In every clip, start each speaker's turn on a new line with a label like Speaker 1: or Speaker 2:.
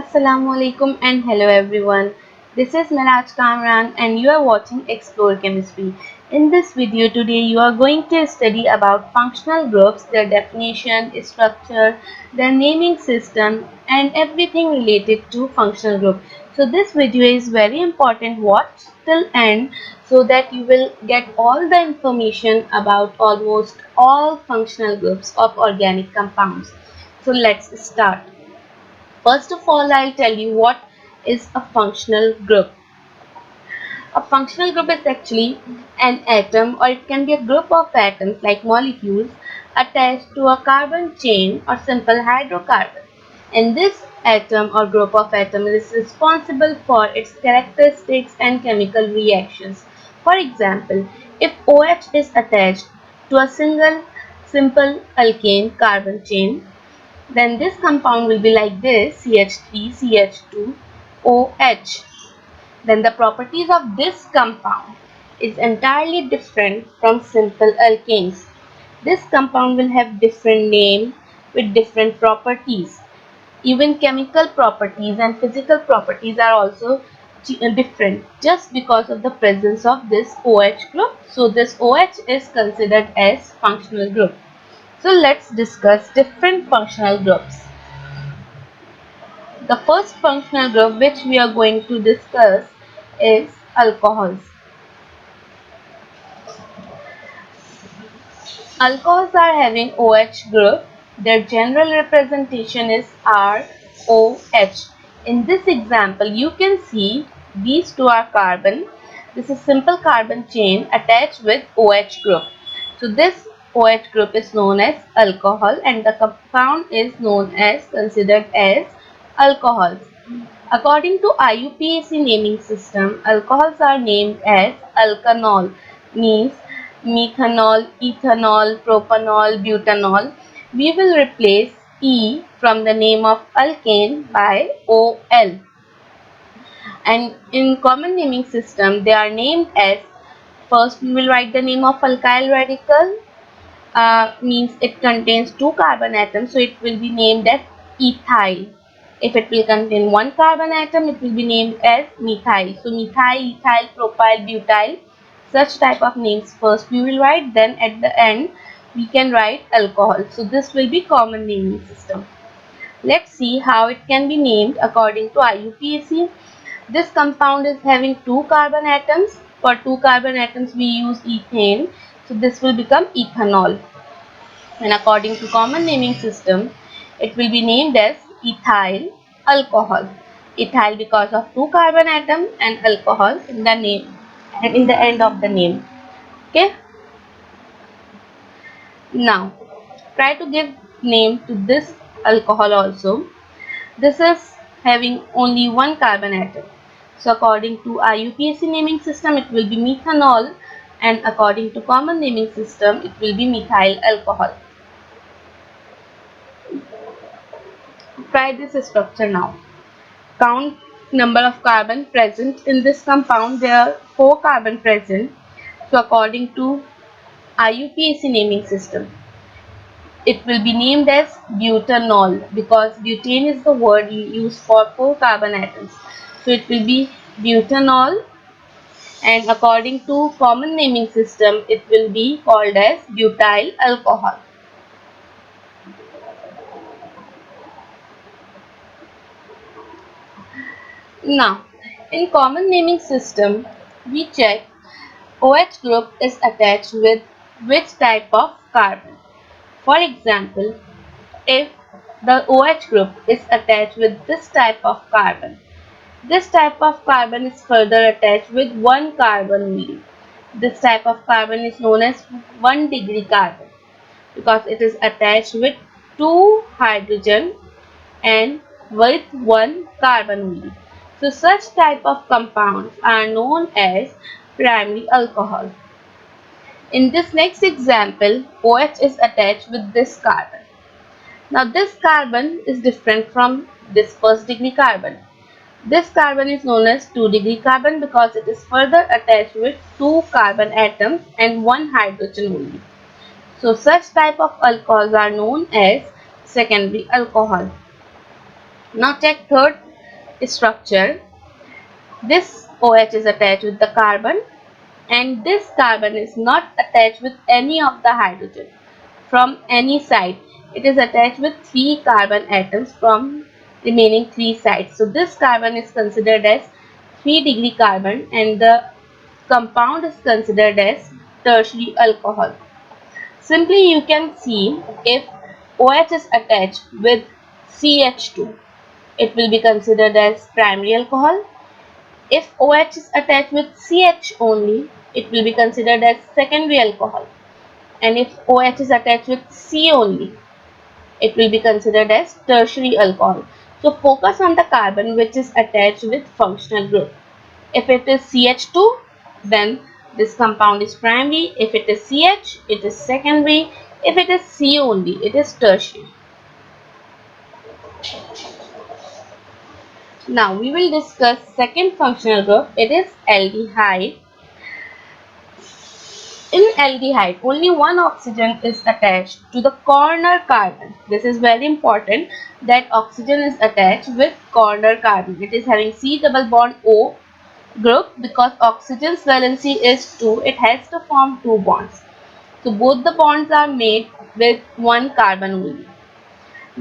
Speaker 1: Assalamu alaikum and hello everyone. This is Miraj Kamran and you are watching Explore Chemistry. In this video today you are going to study about functional groups, their definition, structure, their naming system and everything related to functional group. So this video is very important. Watch till end so that you will get all the information about almost all functional groups of organic compounds. So let's start. First of all, I'll tell you what is a functional group. A functional group is actually an atom, or it can be a group of atoms like molecules attached to a carbon chain or simple hydrocarbon. And this atom or group of atoms is responsible for its characteristics and chemical reactions. For example, if OH is attached to a single simple alkane carbon chain, then this compound will be like this: CH3, CH2, OH. Then the properties of this compound is entirely different from simple alkanes. This compound will have different name with different properties. Even chemical properties and physical properties are also different just because of the presence of this OH group. So this OH is considered as functional group. So let's discuss different functional groups. The first functional group which we are going to discuss is alcohols. Alcohols are having OH group. Their general representation is ROH. In this example, you can see these two are carbon. This is simple carbon chain attached with OH group. So this OH group is known as alcohol and the compound is known as considered as alcohols. According to IUPAC naming system, alcohols are named as alkanol, means methanol, ethanol, propanol, butanol. We will replace E from the name of alkane by OL. And in common naming system, they are named as, first we will write the name of alkyl radical, means it contains two carbon atoms, so it will be named as ethyl. If it will contain one carbon atom, it will be named as methyl. So methyl, ethyl, propyl, butyl, such type of names first we will write, then at the end we can write alcohol. So this will be common naming system. Let's see how it can be named according to IUPAC. This compound is having two carbon atoms. For two carbon atoms we use ethane. So this will become ethanol. And according to common naming system, it will be named as ethyl alcohol. Ethyl because of two carbon atom and alcohol in the name and in the end of the name. Okay. Now try to give name to this alcohol also. This is having only one carbon atom. So according to IUPAC naming system, it will be methanol, and according to common naming system, it will be methyl alcohol. Try this structure now. Count number of carbon present in this compound. There are 4 carbon present. So according to IUPAC naming system, it will be named as butanol because butane is the word used for 4 carbon atoms. So it will be butanol, and according to common naming system, it will be called as butyl alcohol. Now, in common naming system, we check OH group is attached with which type of carbon. For example, if the OH group is attached with this type of carbon, this type of carbon is further attached with one carbon only. This type of carbon is known as 1 degree carbon because it is attached with 2 hydrogen and with one carbon only. So such type of compounds are known as primary alcohol. In this next example, OH is attached with this carbon. Now this carbon is different from this first degree carbon. This carbon is known as 2 degree carbon because it is further attached with 2 carbon atoms and 1 hydrogen only. So such type of alcohols are known as secondary alcohol. Now check third structure, this OH is attached with the carbon, and this carbon is not attached with any of the hydrogen from any side. It is attached with 3 carbon atoms from remaining 3 sides. So this carbon is considered as 3-degree carbon, and the compound is considered as tertiary alcohol. Simply you can see, if OH is attached with CH2, it will be considered as primary alcohol. If OH is attached with CH only, it will be considered as secondary alcohol. And if OH is attached with C only, it will be considered as tertiary alcohol. So focus on the carbon which is attached with functional group. If it is CH2, then this compound is primary. If it is CH, it is secondary. If it is C only, it is tertiary. Now we will discuss second functional group. It is aldehyde. In aldehyde, only one oxygen is attached to the corner carbon. This is very important, that oxygen is attached with corner carbon. It is having C double bond O group. Because oxygen's valency is 2, it has to form 2 bonds. So both the bonds are made with one carbon only.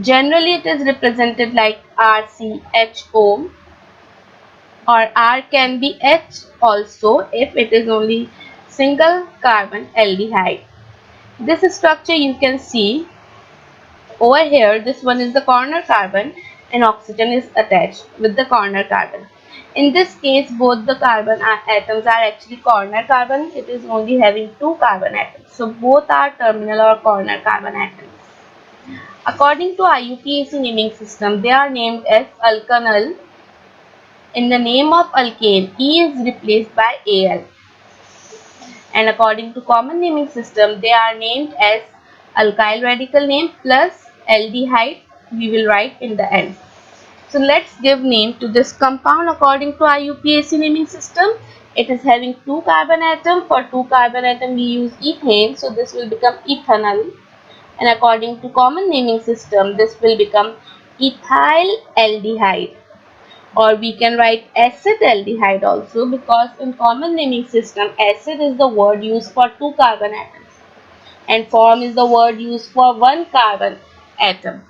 Speaker 1: Generally it is represented like RCHO, or R can be H also if it is only single carbon aldehyde. This structure you can see over here. This one is the corner carbon and oxygen is attached with the corner carbon. In this case, both the carbon atoms are actually corner carbon. It is only having 2 carbon atoms. So both are terminal or corner carbon atoms. According to IUPAC naming system, they are named as alkanal. In the name of alkane, E is replaced by Al. And according to common naming system, they are named as alkyl radical name plus aldehyde, we will write in the end. So let's give name to this compound according to IUPAC naming system. It is having 2 carbon atom. For 2 carbon atom we use ethane, so this will become ethanol. And according to common naming system, this will become ethyl aldehyde. Or we can write acid aldehyde also, because in common naming system, acid is the word used for 2 carbon atoms and form is the word used for 1 carbon atom.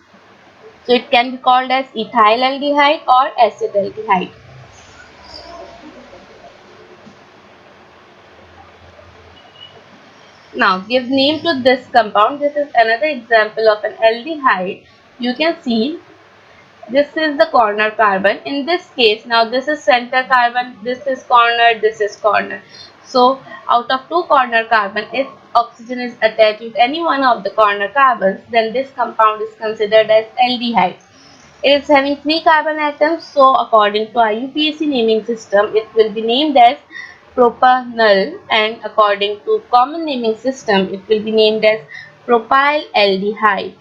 Speaker 1: So it can be called as ethyl aldehyde or acid aldehyde. Now give name to this compound. This is another example of an aldehyde. You can see this is the corner carbon. In this case, now this is center carbon, this is corner, this is corner. So out of 2 corner carbon, if oxygen is attached with any one of the corner carbons, then this compound is considered as aldehyde. It is having 3 carbon atoms, so according to IUPAC naming system, it will be named as propanol, and according to common naming system, it will be named as propyl aldehyde.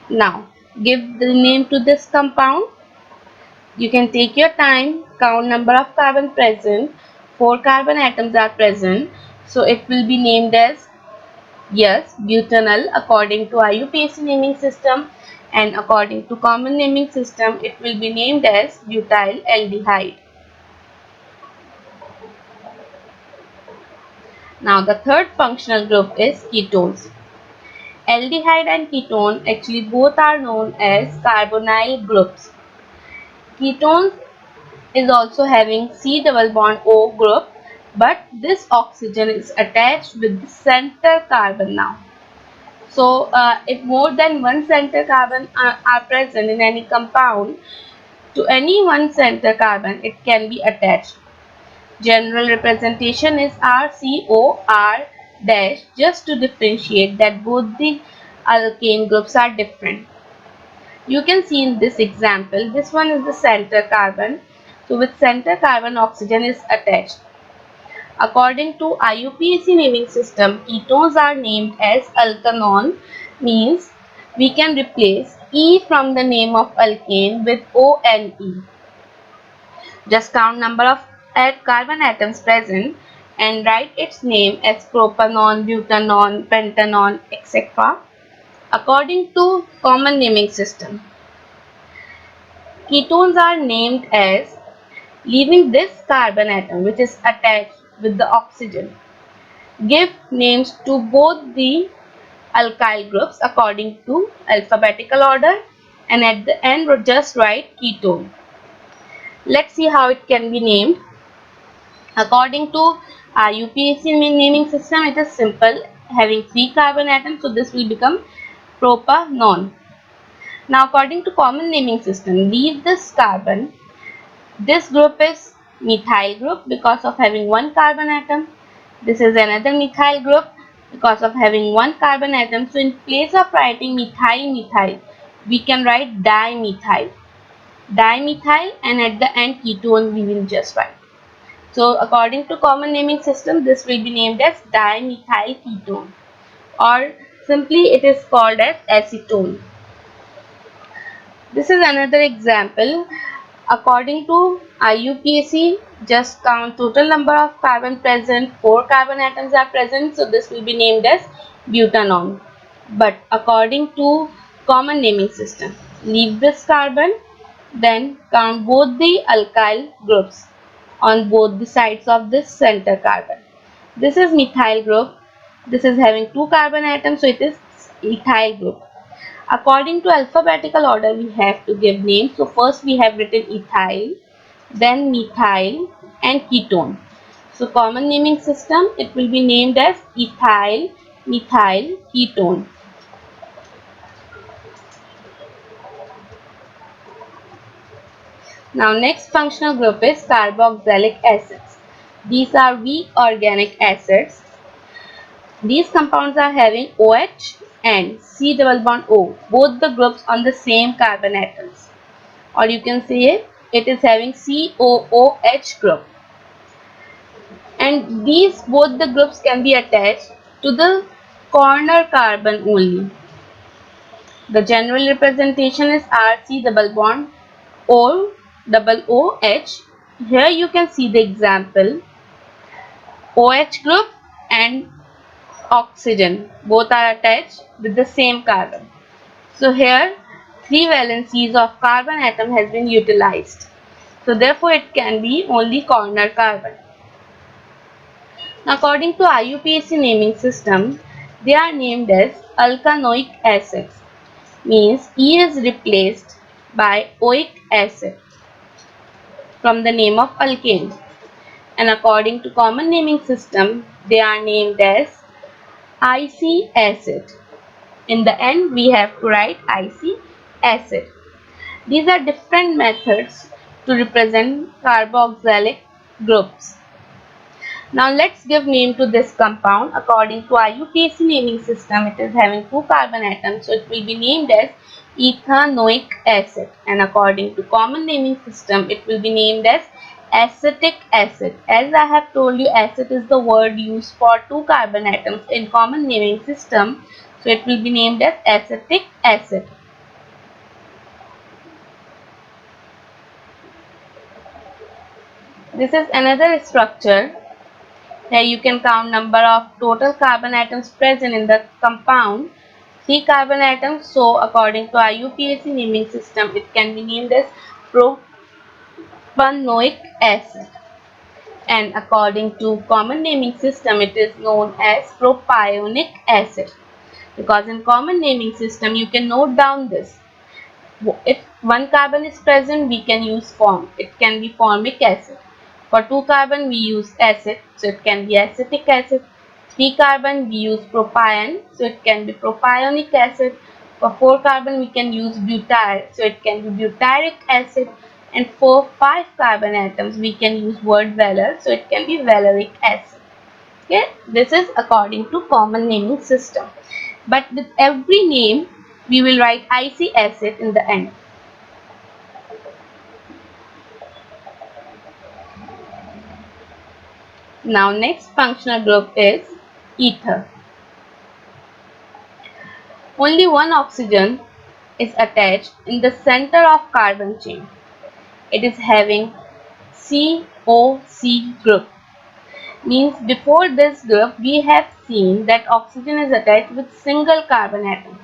Speaker 1: Now, give the name to this compound. You can take your time, count number of carbon present. 4 carbon atoms are present, so it will be named as, yes, butanol according to IUPAC naming system, and according to common naming system, it will be named as butyl aldehyde. Now, the third functional group is ketones. Aldehyde and ketone actually both are known as carbonyl groups. Ketones is also having C double bond O group, but this oxygen is attached with the center carbon now. So if more than one center carbon are present in any compound, to any one center carbon it can be attached. General representation is RCOR dash, just to differentiate that both the alkane groups are different. You can see in this example, this one is the center carbon. So with center carbon, oxygen is attached. According to IUPAC naming system, ketones are named as alkanone, means we can replace E from the name of alkane with ONE. Just count number of carbon atoms present and write its name as propanone, butanone, pentanone, etc. according to common naming system. Ketones are named as leaving this carbon atom which is attached with the oxygen. Give names to both the alkyl groups according to alphabetical order, and at the end just write ketone. Let's see how it can be named. According to IUPAC naming system, it is simple, having 3 carbon atoms, so this will become propanone. Now according to common naming system, leave this carbon. This group is methyl group because of having 1 carbon atom. This is another methyl group because of having 1 carbon atom. So in place of writing methyl, we can write dimethyl, and at the end ketone we will just write. So according to common naming system, this will be named as dimethyl ketone, or simply it is called as acetone. This is another example. According to IUPAC, just count total number of carbon present. 4 carbon atoms are present, so this will be named as butanone. But according to common naming system, leave this carbon, then count both the alkyl groups on both the sides of this center carbon. This is methyl group. This is having 2 carbon atoms, so it is ethyl group. According to alphabetical order, we have to give names. So first we have written ethyl, then methyl and ketone. So common naming system, it will be named as ethyl, methyl, ketone. Now next functional group is carboxylic acids. These are weak organic acids. These compounds are having OH and C double bond O, both the groups on the same carbon atoms. Or you can say it is having COOH group. And these both the groups can be attached to the corner carbon only. The general representation is RC double bond O double OH. Here you can see the example. OH group and oxygen both are attached with the same carbon. So here 3 valencies of carbon atom has been utilized. So therefore it can be only corner carbon. Now, according to IUPAC naming system, they are named as alkanoic acids. Means E is replaced by oic acid from the name of alkane. And according to common naming system, they are named as IC acid. In the end, we have to write IC acid. These are different methods to represent carboxylic groups. Now let's give name to this compound. According to IUPAC naming system, it is having 2 carbon atoms, so it will be named as ethanoic acid. And according to common naming system, it will be named as acetic acid. As I have told you, acid is the word used for 2 carbon atoms in common naming system, so it will be named as acetic acid. This is another structure. Here you can count number of total carbon atoms present in the compound. 3 carbon atoms. So according to IUPAC naming system, it can be named as propanoic acid. And according to common naming system, it is known as propionic acid. Because in common naming system, you can note down this. If 1 carbon is present, we can use form. It can be formic acid. For 2 carbon, we use acid, so it can be acetic acid. 3 carbon, we use propion, so it can be propionic acid. For 4 carbon, we can use butyl, so it can be butyric acid. And for 5 carbon atoms, we can use word valor, so it can be valeric acid. Okay, this is according to common naming system. But with every name, we will write IC acid in the end. Now next functional group is ether. Only one oxygen is attached in the center of carbon chain. It is having COC group. Means before this group we have seen that oxygen is attached with single carbon atom.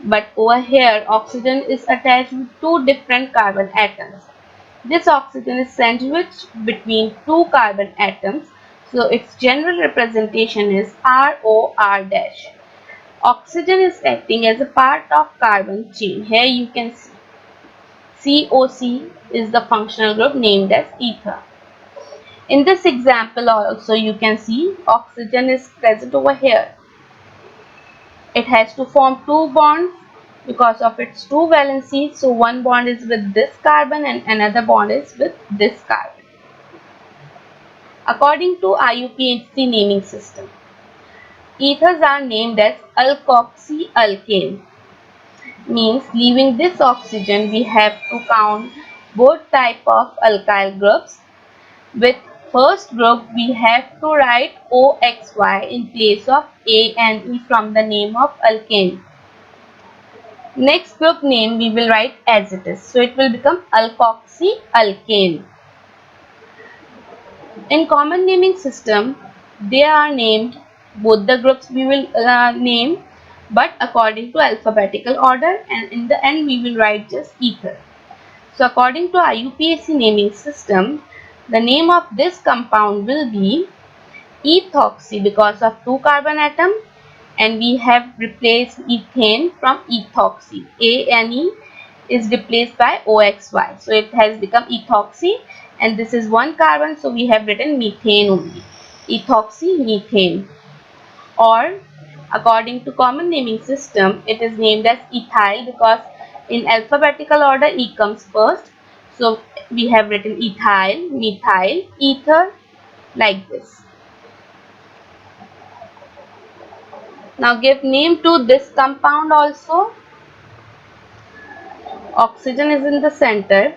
Speaker 1: but over here oxygen is attached with two different carbon atoms. This oxygen is sandwiched between two carbon atoms, so its general representation is ROR dash. Oxygen is acting as a part of carbon chain. Here you can see COC is the functional group named as ether. In this example also you can see oxygen is present over here. It has to form two bonds because of its two valencies. So one bond is with this carbon and another bond is with this carbon. According to IUPAC naming system, ethers are named as alkoxyalkane. Means leaving this oxygen we have to count both type of alkyl groups. With first group we have to write OXY in place of A and E from the name of alkane. Next group name we will write as it is. So it will become alkoxyalkane. In common naming system, they are named, both the groups we will name, but according to alphabetical order, and in the end we will write just ether. So according to IUPAC naming system, the name of this compound will be ethoxy because of two carbon atom, and we have replaced ethane from ethoxy. ANE is replaced by OXY. So it has become ethoxy, and this is one carbon, so we have written methane only. Ethoxy methane. Or according to common naming system, it is named as ethyl because in alphabetical order E comes first. So we have written ethyl, methyl, ether like this. Now give name to this compound also. Oxygen is in the center.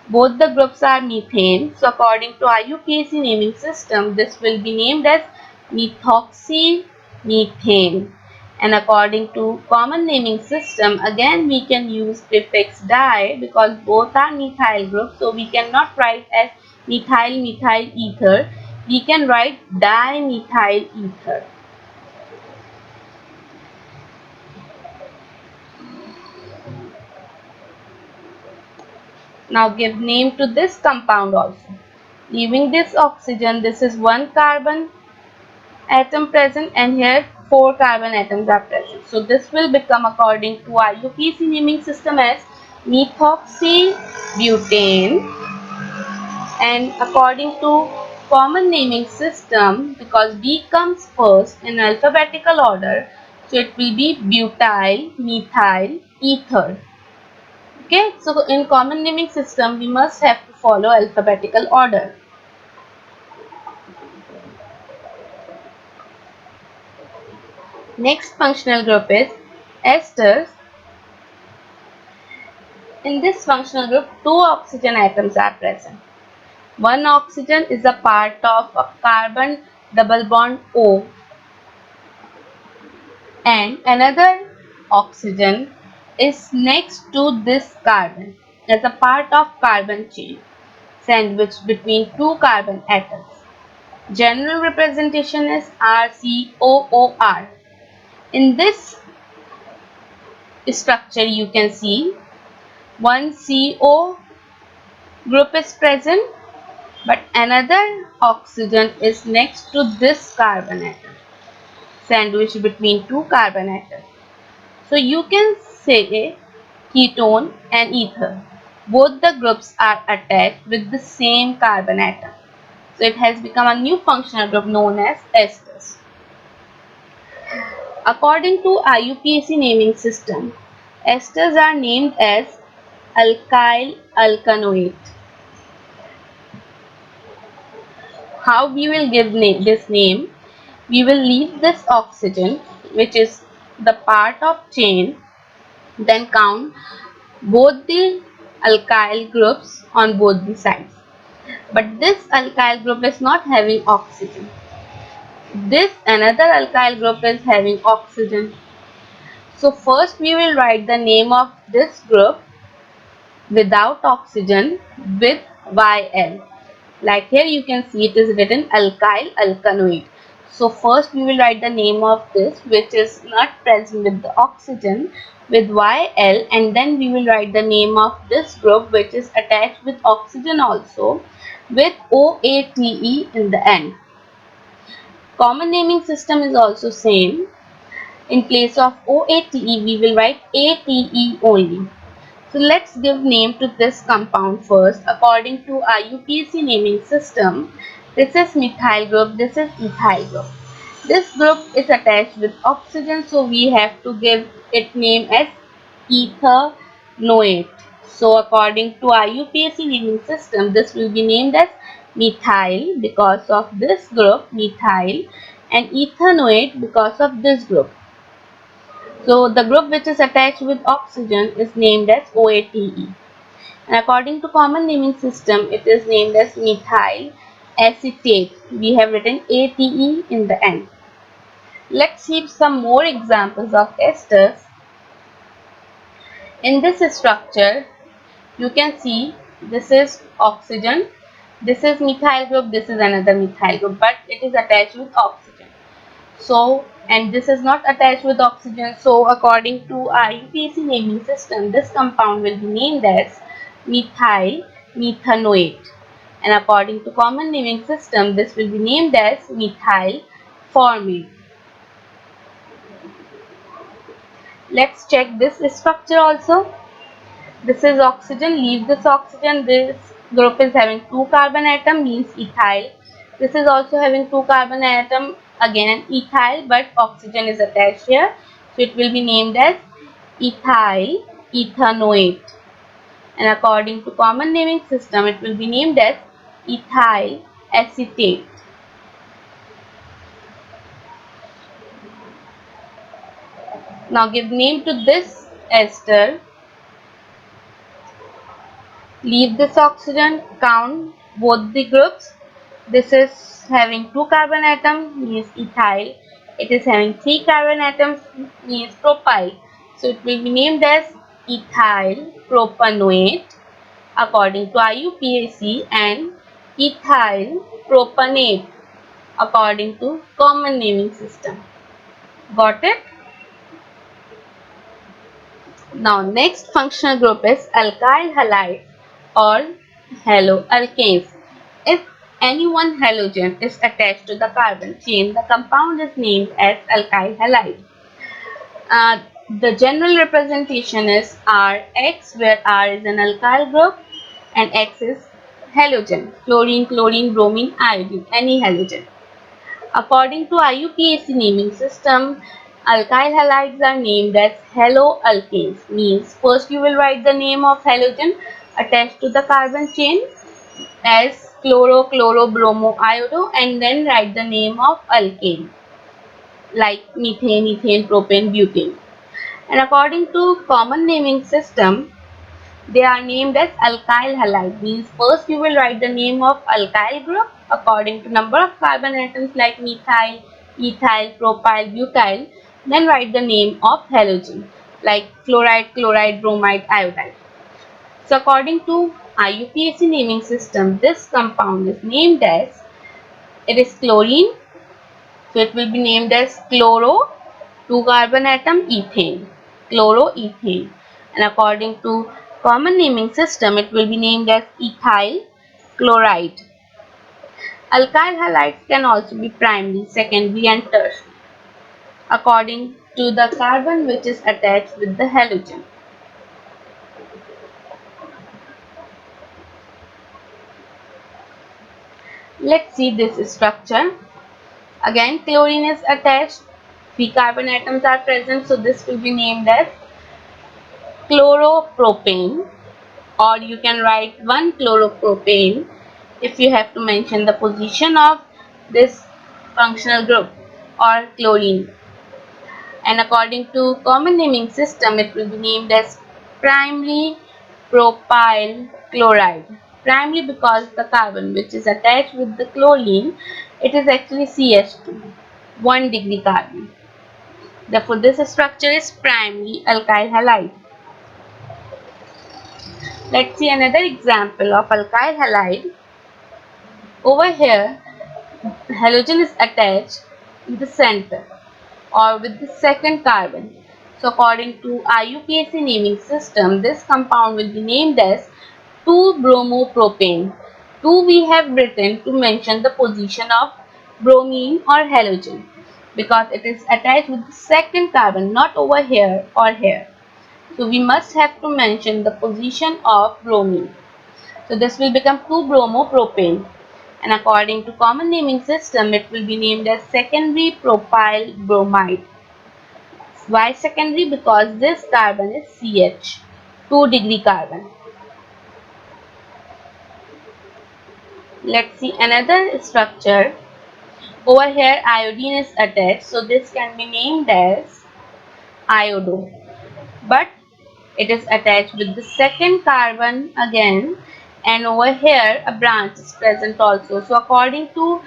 Speaker 1: Both the groups are methane. So according to IUPAC naming system, this will be named as methoxymethane. And according to common naming system, again we can use prefix di because both are methyl groups. So we cannot write as methyl methyl ether. We can write dimethyl ether. Now give name to this compound also. Leaving this oxygen, this is one carbon atom present and here four carbon atoms are present. So this will become according to IUPAC naming system as methoxybutane, and according to common naming system, because B comes first in alphabetical order, so it will be butyl methyl ether. Okay, so in common naming system we must have to follow alphabetical order. Next functional group is esters. In this functional group, two oxygen atoms are present. One oxygen is a part of a carbon double bond O, and another oxygen is next to this carbon as a part of carbon chain sandwiched between two carbon atoms. General representation is RCOOR. In this structure you can see one CO group is present, but another oxygen is next to this carbon atom sandwiched between two carbon atoms. So you can say ketone and ether. Both the groups are attached with the same carbon atom. So it has become a new functional group known as esters. According to IUPAC naming system, esters are named as alkyl alkanoate. How we will give this name? We will leave this oxygen, which is the part of chain, then count both the alkyl groups on both the sides. But this alkyl group is not having oxygen. This another alkyl group is having oxygen. So first we will write the name of this group without oxygen with YL. Like here you can see it is written alkyl alkanoate. So first we will write the name of this which is not present with the oxygen with YL, and then we will write the name of this group which is attached with oxygen also with OATE in the end. Common naming system is also same. In place of OATE we will write ATE only. So let's give name to this compound first. According to IUPAC naming system, this is methyl group, this is ethyl group. This group is attached with oxygen, so we have to give it name as ethanoate. So according to IUPAC naming system, this will be named as methyl because of this group, methyl, and ethanoate because of this group. So the group which is attached with oxygen is named as OATE. And according to common naming system, it is named as methyl acetate. We have written ATE in the end. Let's see some more examples of esters. In this structure, you can see this is oxygen, this is methyl group, this is another methyl group, but it is attached with oxygen. So, and this is not attached with oxygen. So, according to IUPAC naming system, this compound will be named as methyl methanoate. And according to common naming system, this will be named as methyl formate. Let's check this structure also. This is oxygen, leave this oxygen. This group is having 2 carbon atom, means ethyl. This is also having 2 carbon atom, again ethyl, but oxygen is attached here. So it will be named as ethyl ethanoate. And according to common naming system, it will be named as ethyl acetate. Now give name to this ester. Leave this oxygen, count both the groups. This is having 2 carbon atoms, means ethyl. It is having 3 carbon atoms, means propyl. So it will be named as ethyl propanoate according to IUPAC, and ethyl propanate according to common naming system. Got it? Now next functional group is alkyl halide or haloalkanes. If any one halogen is attached to the carbon chain, the compound is named as alkyl halide. The general representation is Rx, where R is an alkyl group and X is halogen, chlorine, chlorine, bromine, iodine, any halogen. According to IUPAC naming system, alkyl halides are named as haloalkanes. Means first you will write the name of halogen attached to the carbon chain as chloro, chloro, bromo, iodo, and then write the name of alkane like methane, ethane, propane, butane. And according to common naming system, they are named as alkyl halide. Means first you will write the name of alkyl group according to number of carbon atoms like methyl, ethyl, propyl, butyl. Then write the name of halogen like chloride, chloride, bromide, iodide. So according to IUPAC naming system, this compound is named as, it is chlorine. So it will be named as chloro, 2 carbon atom, ethane, chloroethane. And according to common naming system, it will be named as ethyl chloride. Alkyl halides can also be primary, secondary, and tertiary according to the carbon which is attached with the halogen. Let's see this structure. Again, chlorine is attached, 3 carbon atoms are present, so this will be named as chloropropane, or you can write 1 chloropropane if you have to mention the position of this functional group or chlorine. And according to common naming system, it will be named as primary propyl chloride. Primary because the carbon which is attached with the chlorine, it is actually CH2, 1 degree carbon. Therefore, this structure is primary alkyl halide. Let's see another example of alkyl halide. Over here, halogen is attached in the center or with the second carbon. So according to IUPAC naming system, this compound will be named as 2-bromopropane. 2 we have written to mention the position of bromine or halogen because it is attached with the second carbon, not over here or here. So we must have to mention the position of bromine. So this will become 2-bromopropane. And according to common naming system, it will be named as secondary propyl bromide. Why secondary? Because this carbon is CH, 2-degree carbon. Let's see another structure. Over here iodine is attached, so this can be named as iodo. But it is attached with the second carbon again, and over here a branch is present also. So according to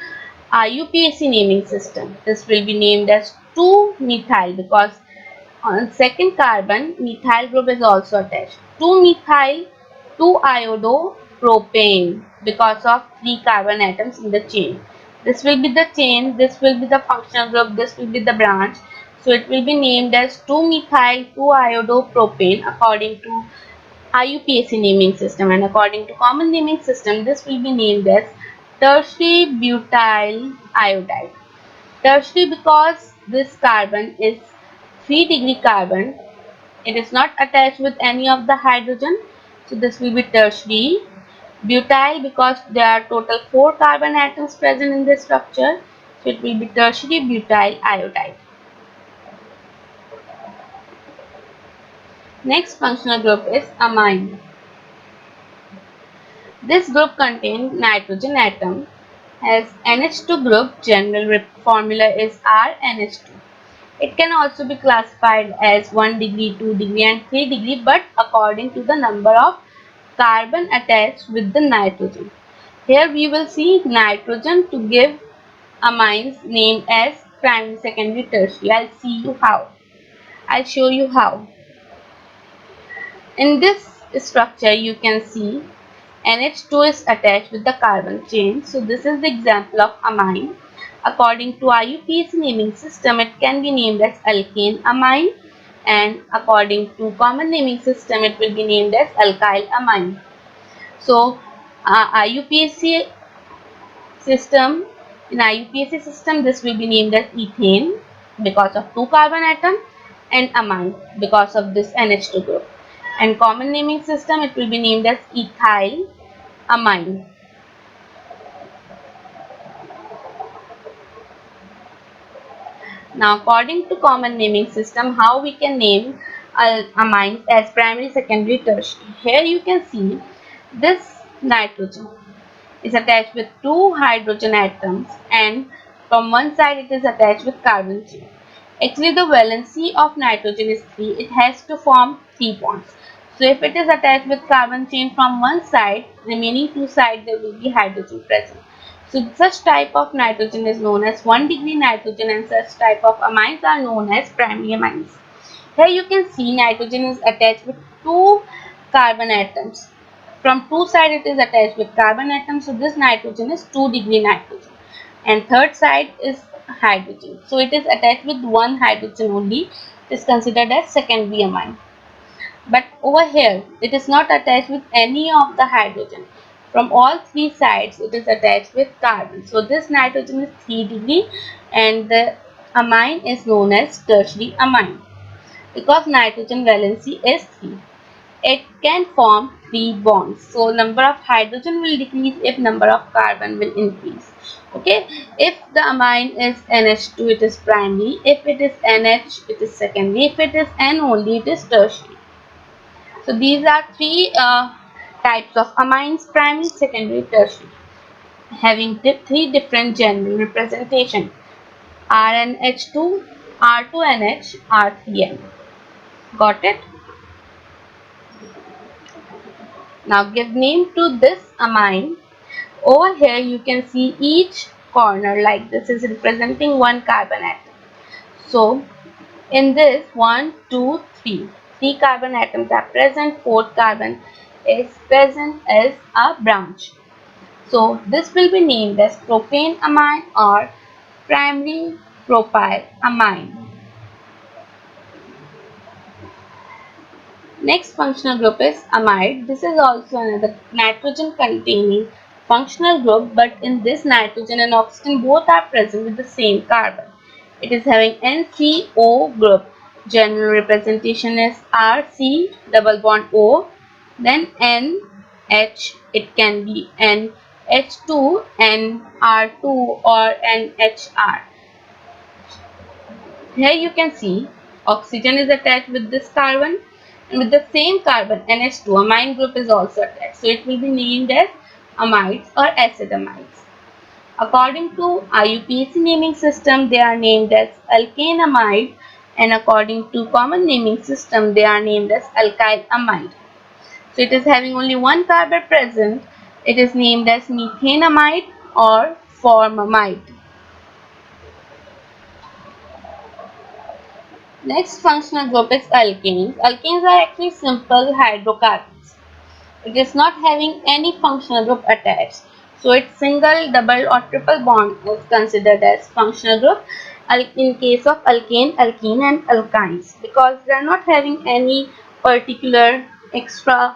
Speaker 1: IUPAC naming system, this will be named as 2-methyl because on second carbon methyl group is also attached. 2-methyl 2-iodo-propane because of 3 carbon atoms in the chain. This will be the chain, this will be the functional group, this will be the branch. So it will be named as 2-methyl 2-iodo-propane according to IUPAC naming system, and according to common naming system this will be named as tertiary butyl iodide. Tertiary because this carbon is 3-degree carbon. It is not attached with any of the hydrogen. So this will be tertiary. Butyl because there are total 4 carbon atoms present in this structure. So it will be tertiary butyl iodide. Next functional group is amine. This group contains nitrogen atom, has NH2 group, general formula is RNH2. It can also be classified as 1 degree, 2 degree and 3 degree, but according to the number of carbon attached with the nitrogen. Here we will see nitrogen to give amines named as primary, secondary, tertiary. I'll show you how. In this structure you can see NH2 is attached with the carbon chain. So this is the example of amine. According to IUPAC naming system, it can be named as alkane amine, and according to common naming system, it will be named as alkyl amine. So IUPAC system, in IUPAC system, this will be named as ethane because of 2 carbon atom, and amine because of this NH2 group. And common naming system, it will be named as ethyl amine. Now according to common naming system, how we can name amines as primary, secondary, tertiary. Here you can see this nitrogen is attached with 2 hydrogen atoms, and from one side it is attached with carbon chain. Actually the valency of nitrogen is 3. It has to form 3 bonds. So if it is attached with carbon chain from one side, remaining 2 sides there will be hydrogen present. So such type of nitrogen is known as 1 degree nitrogen, and such type of amines are known as primary amines. Here you can see nitrogen is attached with 2 carbon atoms. From 2 sides it is attached with carbon atoms, so this nitrogen is 2 degree nitrogen. And third side is hydrogen. So it is attached with 1 hydrogen only. It is considered as secondary amine. But over here it is not attached with any of the hydrogen. From all 3 sides it is attached with carbon. So this nitrogen is 3 degree, and the amine is known as tertiary amine because nitrogen valency is 3. It can form 3 bonds. So number of hydrogen will decrease if number of carbon will increase. Okay, if the amine is NH2 it is primary, if it is NH it is secondary, if it is N only it is tertiary. So these are 3 types of amines: primary, secondary, tertiary, having 3 different general representation: RNH2, R2NH, R3N. Got it? Now give name to this amine. Over here you can see each corner like this is representing 1 carbon atom. So in this 1, 2, 3, 3 carbon atoms are present, 4th carbon is present as a branch. So this will be named as propane amine or primary propylamine. Next functional group is amide. This is also another nitrogen containing functional group, but in this nitrogen and oxygen both are present with the same carbon. It is having NCO group. General representation is RC double bond O, then NH. It can be NH2, NR2 or NHR. Here you can see oxygen is attached with this carbon, and with the same carbon NH2 amine group is also attached. So it will be named as amides or acetamides. According to IUPAC naming system, they are named as alkanamide, and according to common naming system, they are named as alkyl amide. So it is having only one carbon present. It is named as methanamide or formamide. Next functional group is alkanes. Alkanes are actually simple hydrocarbons. It is not having any functional group attached. So its single, double or triple bond is considered as functional group in case of alkane, alkene and alkynes, because they are not having any particular extra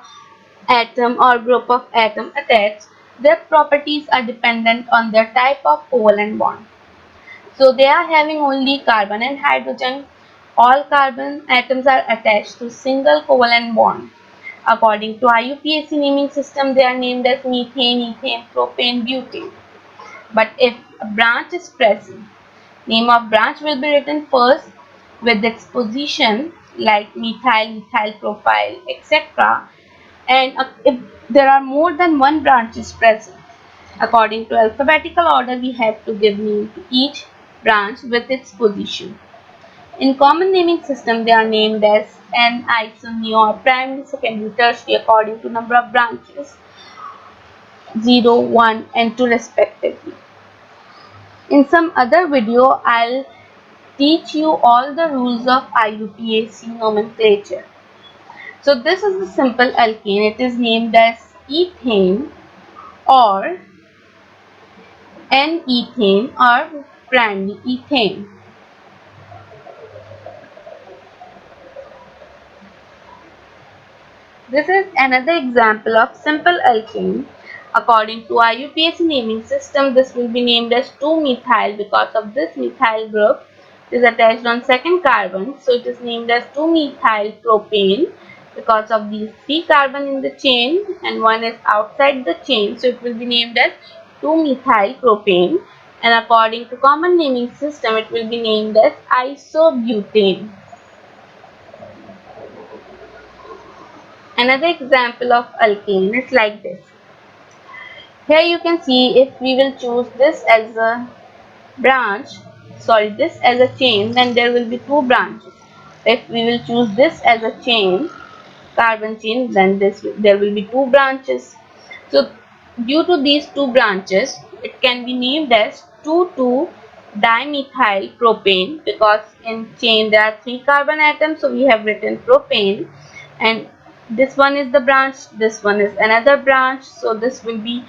Speaker 1: atom or group of atom attached. Their properties are dependent on their type of covalent bond. So they are having only carbon and hydrogen. All carbon atoms are attached to single covalent bond. According to IUPAC naming system, they are named as methane, ethane, propane, butane. But if a branch is present, name of branch will be written first with its position like methyl, methyl propyl, etc. And if there are more than one branches present, according to alphabetical order, we have to give name to each branch with its position. In common naming system, they are named as an isomere or primary, secondary, tertiary according to number of branches 0, 1 and 2 respectively. In some other video, I'll teach you all the rules of IUPAC nomenclature. So this is the simple alkane. It is named as ethane or N-ethane or primary ethane. This is another example of simple alkane. According to IUPAC naming system, this will be named as 2-methyl because of this methyl group is attached on second carbon. So it is named as 2-methyl propane because of these 3 carbon in the chain and one is outside the chain. So it will be named as 2-methyl propane, and according to common naming system, it will be named as isobutane. Another example of alkane is like this. Here you can see if we will choose this as a this as a chain, then there will be 2 branches. If we will choose this as a chain, carbon chain, then there will be 2 branches. So due to these 2 branches, it can be named as 2,2-dimethyl propane because in chain there are 3 carbon atoms, so we have written propane, and this one is the branch, this one is another branch, so this will be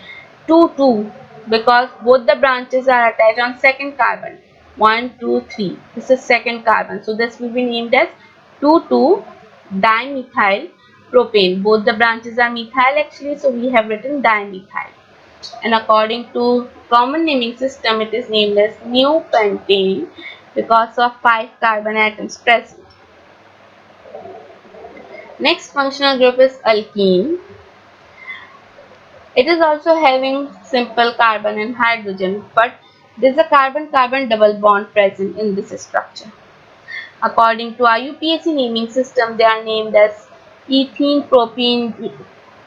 Speaker 1: 2,2 because both the branches are attached on second carbon. 1, 2, 3. This is second carbon, so this will be named as 2,2-dimethyl propane. Both the branches are methyl actually, so we have written dimethyl. And according to common naming system, it is named as new pentane because of 5 carbon atoms present. Next functional group is alkene. It is also having simple carbon and hydrogen, but there is a carbon-carbon double bond present in this structure. According to IUPAC naming system, they are named as ethene, propene,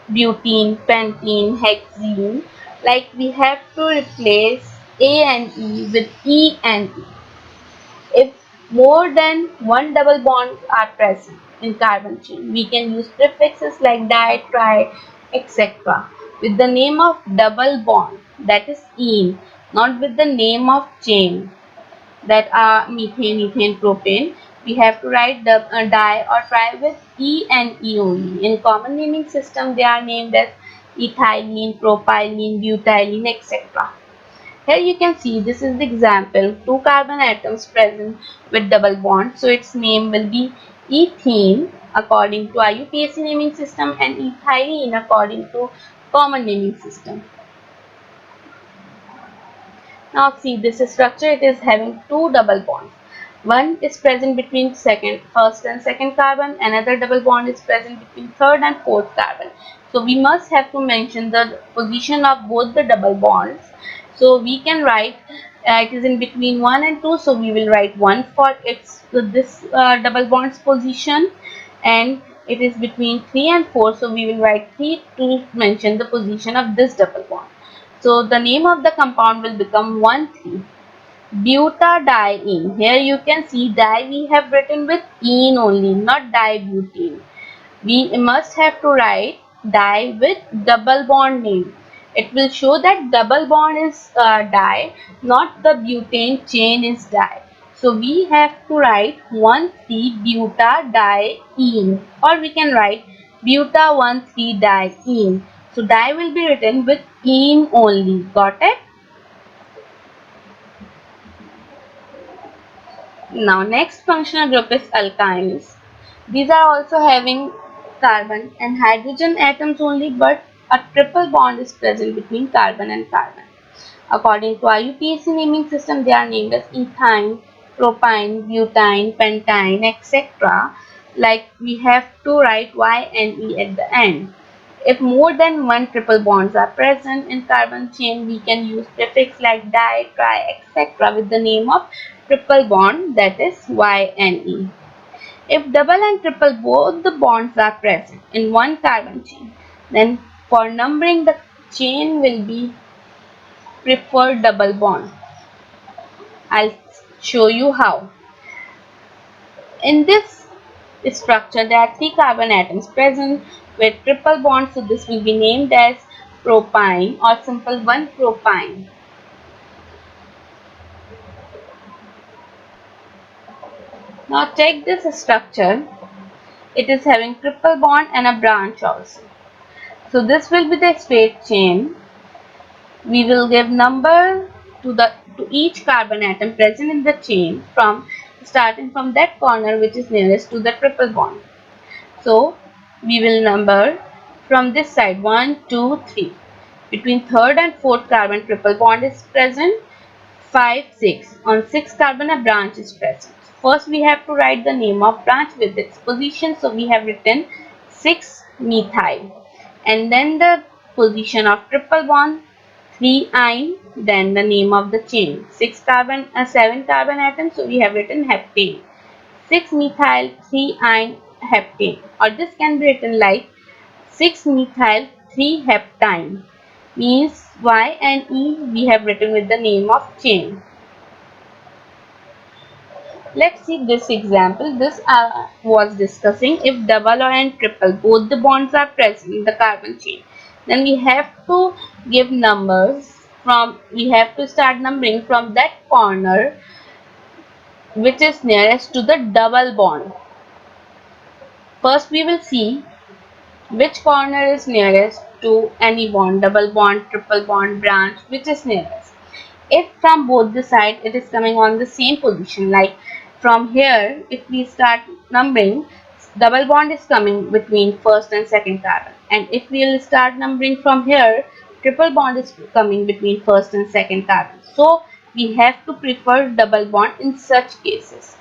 Speaker 1: butene, pentene, hexene. Like we have to replace A and E with E and E. If more than one double bond are present in carbon chain, we can use prefixes like di, tri, etc. with the name of double bond, that is ene, not with the name of chain, that are methane, ethane, propane. We have to write the di or tri with E and E only. In common naming system, they are named as ethylene, propylene, butylene, etc. Here you can see this is the example, two carbon atoms present with double bond. So its name will be ethene according to IUPAC naming system and ethylene according to common naming system. Now see this structure, it is having two double bonds. One is present between first and second carbon, another double bond is present between third and fourth carbon. So we must have to mention the position of both the double bonds. So we can write it is in between 1 and 2, so we will write 1 for this double bond's position, and it is between 3 and 4, so we will write 3 to mention the position of this double bond. So the name of the compound will become 1,3-butadiene. Here you can see di we have written with ene only, not dibutene. We must have to write di with double bond name. It will show that double bond is di, not the butane chain is di. So we have to write 1,3-butadiene, or we can write buta-1,3-diene. So di will be written with ene only. Got it? Now next functional group is alkynes. These are also having carbon and hydrogen atoms only, but a triple bond is present between carbon and carbon. According to IUPAC naming system, they are named as ethyne, propyne, butane, pentyne, etc. Like we have to write Y and E at the end. If more than one triple bonds are present in carbon chain, we can use prefix like di, tri, etc. with the name of triple bond, that is Y and E. If double and triple both the bonds are present in one carbon chain, then for numbering the chain will be preferred double bond. I'll show you how. In this structure, there are three carbon atoms present with triple bonds, so this will be named as propyne or simple 1-propyne. Now check this structure. It is having triple bond and a branch also. So this will be the straight chain. We will give number to each carbon atom present in the chain starting from that corner which is nearest to the triple bond. So we will number from this side 1, 2, 3. Between third and fourth carbon triple bond is present. 5, 6. On 6 carbon a branch is present. First we have to write the name of branch with its position. So we have written 6-methyl. And then the position of triple bond 3-ine. Then the name of the chain 7 carbon atoms. So we have written heptane. 6-methyl 3-ine heptane. Or this can be written like 6-methyl 3-heptine. Means Y and E we have written with the name of chain. Let's see this example. This was discussing if double or and triple both the bonds are present in the carbon chain, then we have to give numbers we have to start numbering from that corner which is nearest to the double bond. First we will see which corner is nearest to any bond, double bond, triple bond, branch, which is nearest. If from both the sides it is coming on the same position, like from here, if we start numbering, double bond is coming between first and second carbon. And if we will start numbering from here, triple bond is coming between first and second carbon. So we have to prefer double bond in such cases.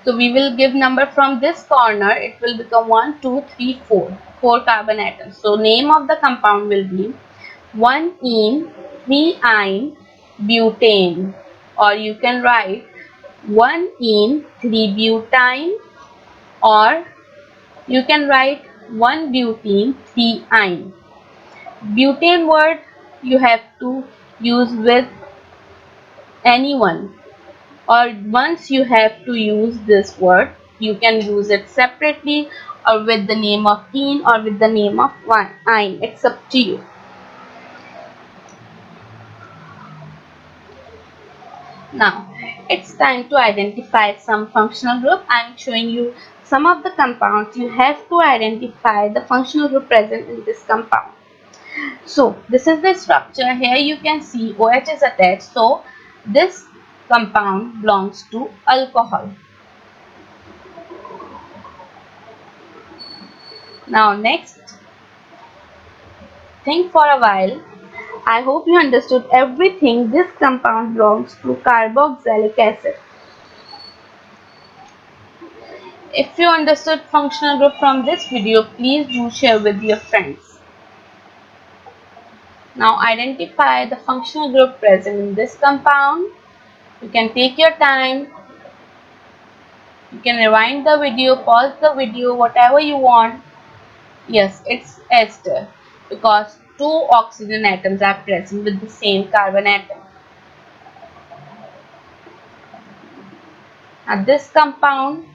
Speaker 1: So we will give number from this corner, it will become 1, 2, 3, 4. 4 carbon atoms. So name of the compound will be 1-ene 3-ine butane, or you can write 1-ene 3-butine, or you can write 1-butene 3-ine. Butane word you have to use with anyone, or once you have to use this word, you can use it separately or with the name of ene or with the name of ine. It's up to you. Now, it's time to identify some functional group. I am showing you some of the compounds. You have to identify the functional group present in this compound. So this is the structure. Here you can see OH is attached. So this compound belongs to alcohol. Now next, think for a while. I hope you understood everything. This compound belongs to carboxylic acid. If you understood functional group from this video, please do share with your friends. Now identify the functional group present in this compound. You can take your time. You can rewind the video, pause the video, whatever you want. Yes, it's ester because two oxygen atoms are present with the same carbon atom. Now this compound,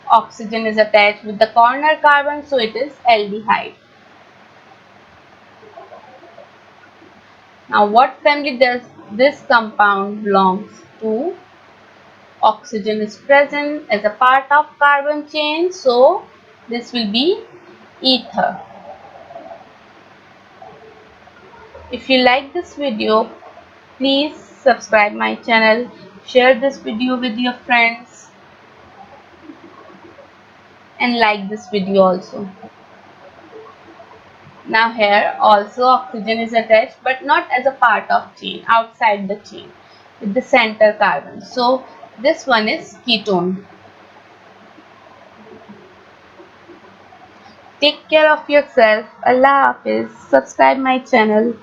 Speaker 1: oxygen is attached with the corner carbon, so it is aldehyde. Now what family does this compound belongs to? Oxygen is present as a part of carbon chain, so this will be ether. If you like this video, please subscribe my channel, share this video with your friends and like this video also. Now here also oxygen is attached but not as a part of chain, outside the chain with the center carbon. So this one is ketone. Take care of yourself. Allah Hafiz. Subscribe my channel.